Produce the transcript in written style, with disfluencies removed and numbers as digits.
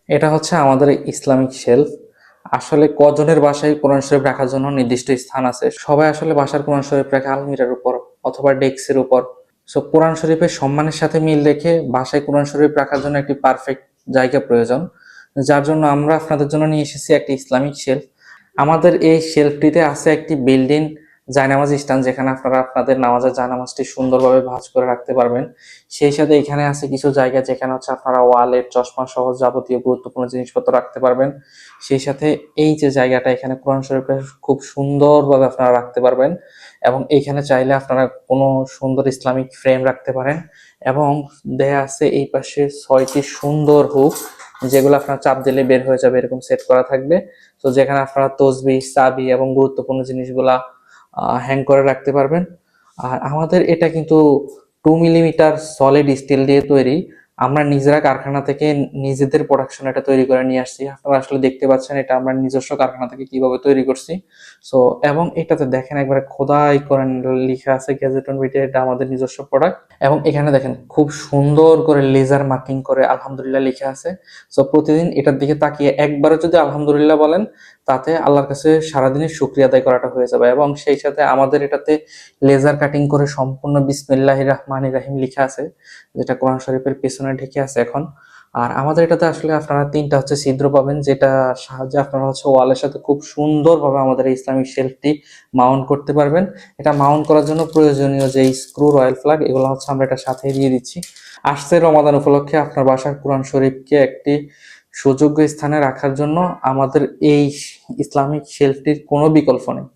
এটা হচ্ছে আমাদের ইসলামিক শেলফ। আসলে কজনের বাসায় কোরআন শরীফ রাখার জন্য নির্দিষ্ট স্থান আছে? সবাই আসলে বাসার কোরআন শরীফ রাখে আলমিরার উপর অথবা ডেস্কের উপর। সো কোরআন শরীফের সম্মানের সাথে মিল রেখে বাসায় কোরআন শরীফ রাখার জন্য একটি পারফেক্ট জায়গা প্রয়োজন, যার জন্য আমরা আপনাদের জন্য নিয়ে এসেছি একটি ইসলামিক শেলফ। আমাদের এই শেলফটিতে আছে একটি বিল্ডিং জায়নামাজ স্ট্যান্ড, যেখানে আপনারা আপনাদের নামাজের জায়নামাজটি সুন্দরভাবে ভাঁজ করে রাখতে পারবেন। সেই সাথে এখানে আছে কিছু জায়গা যেখানে হচ্ছে আপনারা ওয়ালেট, চশমা সহ যাবতীয় গুরুত্বপূর্ণ জিনিসপত্র রাখতে পারবেন। সেই সাথে এই যে জায়গাটা, এখানে কোরআন শরীফের খুব সুন্দরভাবে আপনারা রাখতে পারবেন, এবং এইখানে চাইলে আপনারা কোনো সুন্দর ইসলামিক ফ্রেম রাখতে পারেন। এবং দেয়া আছে এই পাশে 6টি সুন্দর হুক, যেগুলো আপনার চাপ দিলে বের হয়ে যাবে, এরকম সেট করা থাকবে। তো যেখানে আপনারা তসবিহ, চাবি এবং গুরুত্বপূর্ণ জিনিসগুলা হ্যাং করে রাখতে পারবেন। আর আমাদের এটা কিন্তু 2 মিলিমিটার সলিড স্টিল দিয়ে তৈরি। আমরা নিজেরা কারখানা থেকে নিজেদের প্রোডাকশন এটা তৈরি করে নিয়ে আসছি। আপনারা আসলে দেখতে পাচ্ছেন এটা আমরা নিজস্ব কারখানা থেকে কিভাবে তৈরি করছি। সো এবং এটাতে দেখেন একবারে খোদাই করে লেখা আছে গ্যাজেটন বিটে, এটা আমাদের নিজস্ব প্রোডাক্ট। এবং এখানে দেখেন খুব সুন্দর করে লেজার মার্কিং করে আলহামদুলিল্লাহ লেখা আছে। সো প্রতিদিন এটার দিকে তাকিয়ে একবারও যদি আলহামদুলিল্লাহ বলেন, তাতে আল্লাহর কাছে সারাদিনের শুকরিয়া আদায় করাটা হয়ে যাবে। এবং সেই সাথে আমাদের এটাতে লেজার কাটিং করে সম্পূর্ণ বিসমিল্লাহির রহমানির রহিম লেখা আছে, যেটা কোরআন শরীফের পেছনে ঢেকে আছে এখন। আর আমাদের এটাতে আসলে আপনারা 3টা হচ্ছে ছিদ্র পাবেন, যেটা সাহায্যে আপনারা হচ্ছে ওয়ালের সাথে খুব সুন্দরভাবে আমাদের এই ইসলামিক শেলফটি মাউন্ট করতে পারবেন। এটা মাউন্ট করার জন্য প্রয়োজনীয় যে স্ক্রু, রয়্যাল ফ্ল্যাগ, এগুলো হচ্ছে আমরা এটা সাথে দিয়ে দিচ্ছি। আসছে রমাদান উপলক্ষে আপনার বাসার কোরআন শরীফকে একটি সুযোগ্য স্থানে রাখার জন্য আমাদের এই ইসলামিক শেলফটির কোনো বিকল্প নেই।